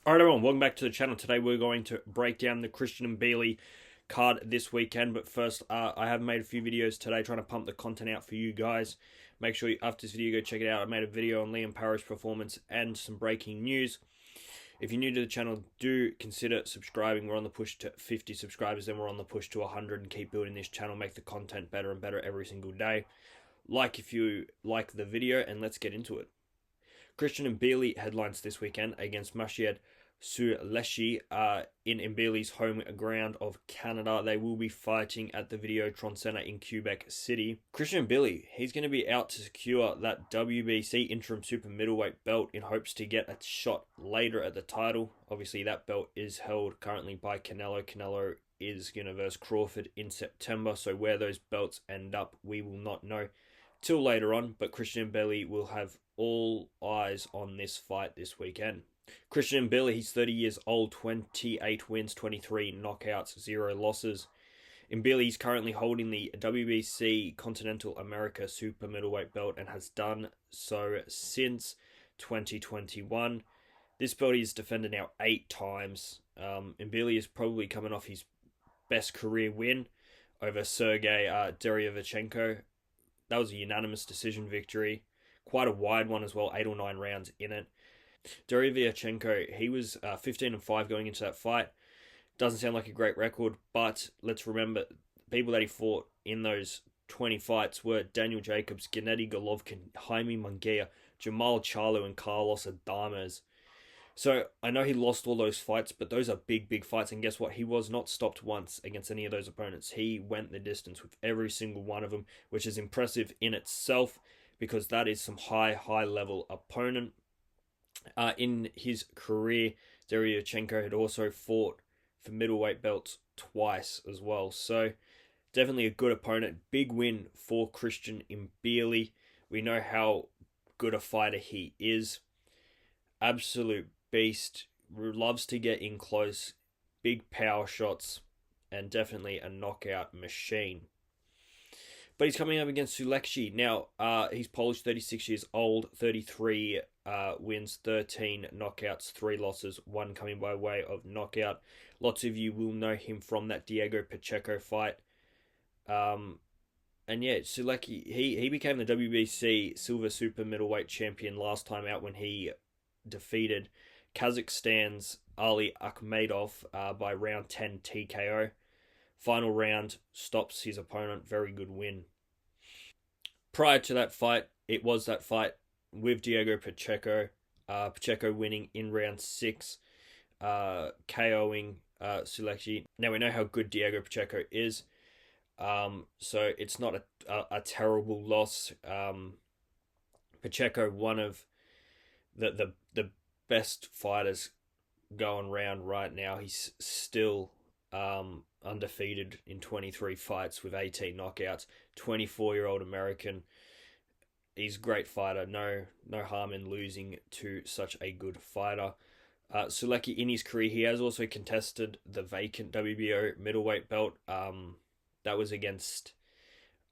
Alright everyone, welcome back to the channel. Today we're going to break down the Christian Mbilli card this weekend. But first, I have made a few videos today trying to pump the content out for you guys. Make sure you, after this video, go check it out. I made a video on Liam Parrish's performance and some breaking news. If you're new to the channel, do consider subscribing. We're on the push to 50 subscribers, then we're on the push to 100, and keep building this channel, make the content better and better every single day. Like if you like the video, and let's get into it. Christian Mbilli headlines this weekend against Mashied Suleshi in Mbilli's home ground of Canada. They will be fighting at the Videotron Center in Quebec City. Christian Mbilli, he's going to be out to secure that WBC interim super middleweight belt in hopes to get a shot later at the title. Obviously, that belt is held currently by Canelo. Canelo is going to verse Crawford in September, so where those belts end up, we will not know till later on, but Christian Mbilli will have all eyes on this fight this weekend. Christian Mbilli, he's 30 years old, 28 wins, 23 knockouts, 0 losses. Mbilli is currently holding the WBC Continental America Super Middleweight belt and has done so since 2021. This belt he's defended now 8 times. Mbilli is probably coming off his best career win over Sergey Derevyanchenko. That was a unanimous decision victory. Quite a wide one as well, 8 or 9 rounds in it. Derevyanchenko, he was 15-5 going into that fight. Doesn't sound like a great record, but let's remember, people that he fought in those 20 fights were Daniel Jacobs, Gennady Golovkin, Jaime Munguia, Jamal Charlo, and Carlos Adames. So I know he lost all those fights, but those are big, big fights. And guess what? He was not stopped once against any of those opponents. He went the distance with every single one of them, which is impressive in itself because that is some high level opponent. In his career, Derevyanchenko had also fought for middleweight belts twice as well. So definitely a good opponent. Big win for Christian Mbilli. We know how good a fighter he is. Absolute beast, loves to get in close, big power shots, and definitely a knockout machine. But he's coming up against Suleshi. Now, he's Polish, 36 years old, 33 wins, 13 knockouts, 3 losses, 1 coming by way of knockout. Lots of you will know him from that Diego Pacheco fight. And yeah, Suleshi, he became the WBC Silver Super Middleweight champion last time out when he defeated Kazakhstan's Ali Akhmedov by round 10 TKO. Final round, stops his opponent. Very good win. Prior to that fight, it was that fight with Diego Pacheco. Pacheco winning in round 6, KOing Suleshi. Now we know how good Diego Pacheco is. So it's not a terrible loss. Pacheco, one of the best fighters going round right now. He's still undefeated in 23 fights with 18 knockouts. 24-year-old American. He's a great fighter. No harm in losing to such a good fighter. Suleshi, in his career, he has also contested the vacant WBO middleweight belt. That was against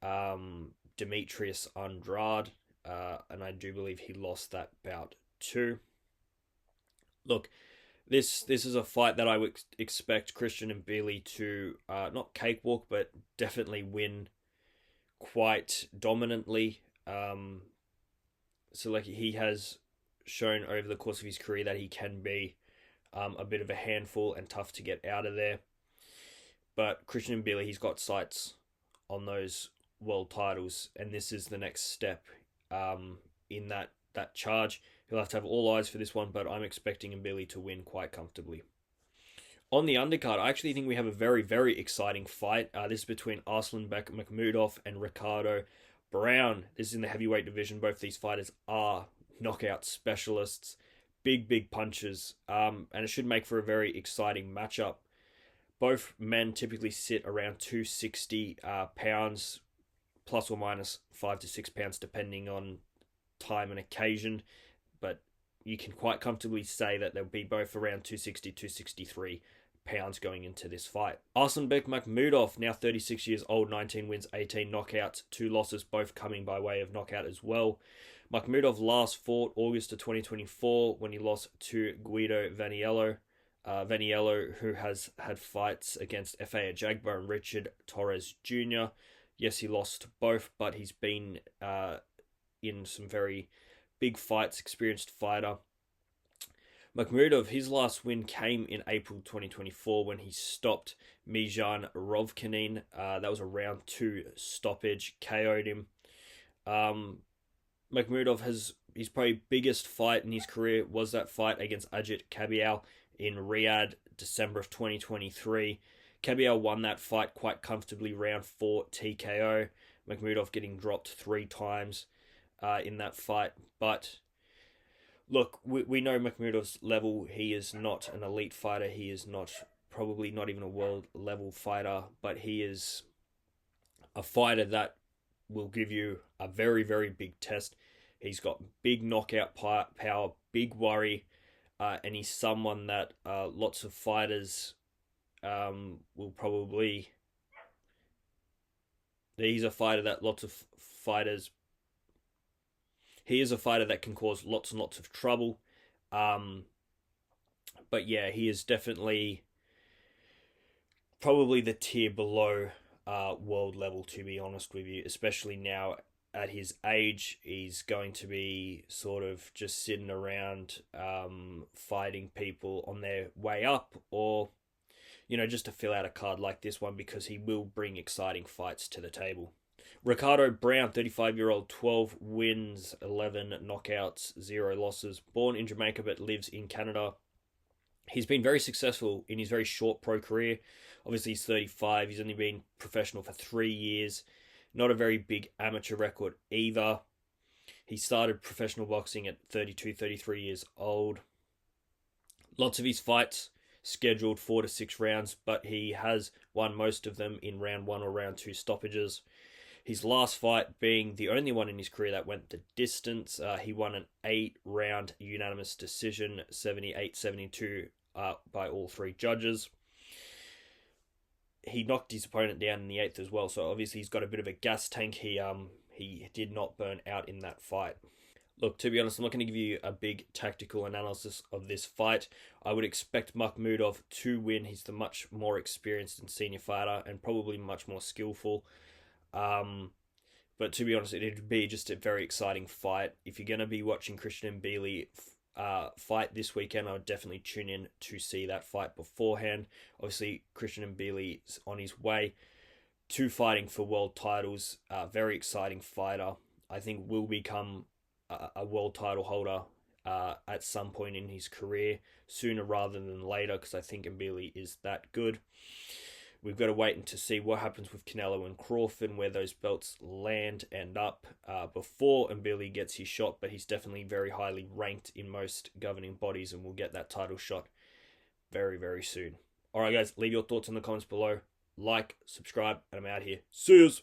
Demetrius Andrade, and I do believe he lost that bout too. Look, this is a fight that I would expect Christian Mbilli to not cakewalk, but definitely win quite dominantly. So like he has shown over the course of his career that he can be a bit of a handful and tough to get out of there. But Christian Mbilli, he's got sights on those world titles, and this is the next step in that charge. He'll have to have all eyes for this one, but I'm expecting Mbilli to win quite comfortably. On the undercard, I actually think we have a very, very exciting fight. This is between Arslan Makhmudov and Ricardo Brown. This is in the heavyweight division. Both these fighters are knockout specialists. Big punches. And it should make for a very exciting matchup. Both men typically sit around 260 pounds, plus or minus 5 to 6 pounds, depending on time and occasion. But you can quite comfortably say that they'll be both around 260, 263 pounds going into this fight. Arslanbek Makhmudov, now 36 years old, 19 wins, 18 knockouts, 2 losses, both coming by way of knockout as well. Makhmudov last fought August of 2024 when he lost to Guido Vaniello. Vaniello, who has had fights against F.A. Ajagba and Richard Torres Jr. Yes, he lost both, but he's been in some very big fights, experienced fighter. Makhmudov, his last win came in April 2024 when he stopped Mijan Rovkanin. That was a round 2 stoppage, KO'd him. Makhmudov his probably biggest fight in his career was that fight against Ajit Kabial in Riyadh, December of 2023. Kabial won that fight quite comfortably, round 4 TKO. Makhmudov getting dropped 3 times in that fight. But look, we know Makhmudov's level. He is not an elite fighter. He is probably not even a world level fighter, but he is a fighter that will give you a very, very big test. He's got big knockout power, big worry, and he's someone that lots of fighters will probably... He's a fighter that lots of fighters... He is a fighter that can cause lots and lots of trouble. But yeah, he is definitely probably the tier below world level, to be honest with you, especially now at his age. He's going to be sort of just sitting around fighting people on their way up, or just to fill out a card like this one, because he will bring exciting fights to the table. Ricardo Brown, 35-year-old, 12 wins, 11 knockouts, 0 losses. Born in Jamaica but lives in Canada. He's been very successful in his very short pro career. Obviously, he's 35. He's only been professional for 3 years. Not a very big amateur record either. He started professional boxing at 32, 33 years old. Lots of his fights scheduled 4 to 6 rounds, but he has won most of them in round 1 or round 2 stoppages. His last fight being the only one in his career that went the distance. He won an 8-round unanimous decision, 78-72 by all 3 judges. He knocked his opponent down in the 8th as well, so obviously he's got a bit of a gas tank. He did not burn out in that fight. Look, to be honest, I'm not going to give you a big tactical analysis of this fight. I would expect Makhmudov to win. He's the much more experienced and senior fighter, and probably much more skillful. But to be honest, it'd be just a very exciting fight. If you're going to be watching Christian Mbilli fight this weekend, I would definitely tune in to see that fight beforehand. Obviously, Christian Mbilli is on his way to fighting for world titles. Very exciting fighter. I think will become a world title holder at some point in his career, sooner rather than later, because I think Mbilli is that good. We've got to wait and to see what happens with Canelo and Crawford, where those belts land and up before Mbilli gets his shot, but he's definitely very highly ranked in most governing bodies and will get that title shot very, very soon. Alright guys, leave your thoughts in the comments below. Like, subscribe, and I'm out here. See yous!